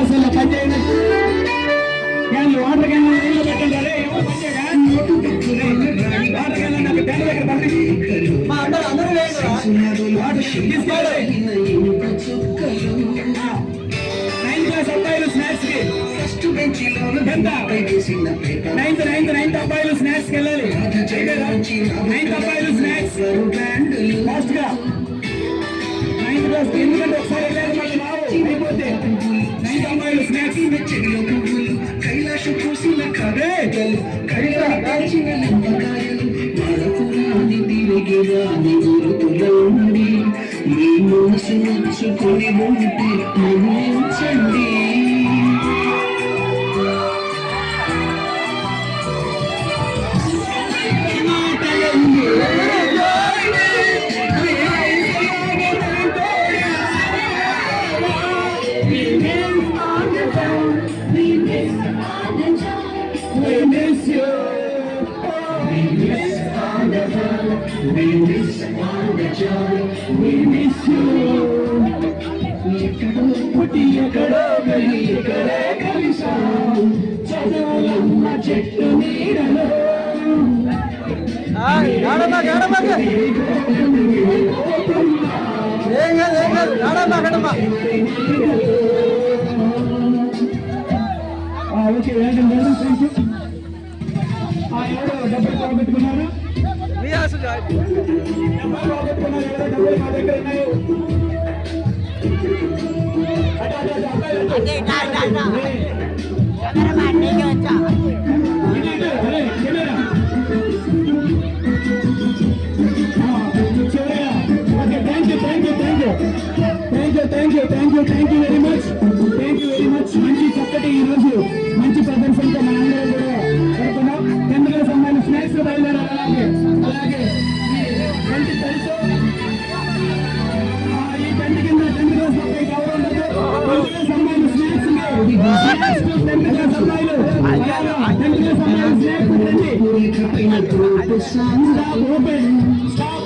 గ్లాసుల్లో పనిచేయండి. క్యాన్లు వాటర్ క్యాన్లు నీళ్ళు పెట్టండి. వాటర్ క్యాన్లు నాకు ట్యాంక్ దగ్గర పంపించి మా అందరూ తీసుకోవాలి. 9th క్లాస్ అబ్బాయిలు స్నాక్స్ కి నైన్త్ అబ్బాయిలు స్నాక్స్ కి వెళ్ళాలి. 9th అబ్బాయిలు స్నాక్స్ ఫాస్ట్ గా 9th క్లాస్ ఎందుకంటే ఒకసారి వెళ్ళాలి మళ్ళీ రావు అయిపోతే 9th అబ్బాయిలు స్నాక్స్ కైలాస చూసిన మీ మనసు నచ్చుకొని ఉంటే మన్నించండి. ఎక్కడో వెళ్ళి ఎక్కడే కలిసాము చదువులన్న చెట్టు నీడలో. ఓకే ఎవరు డబ్బులు పోగొట్టుకున్నారు? Thank you very much. మంచి చక్కటి ఈరోజు మంచి ప్రదర్శనతో మనందరూ కూడా జరుపుకున్నాం. 10th క్లాస్ అమ్మాయిలు స్నాక్స్ బయలుదేరారు. అలాగే మంచి తెలుసు ఈ 10th కింద 10th క్లాస్ అబ్బాయికి ఎవరు ఉండదు. 10th క్లాస్ అమ్మాయిలు స్నాక్స్ 10th క్లాస్ అమ్మాయిలు స్నాక్స్ ఓపెన్. స్టాప్.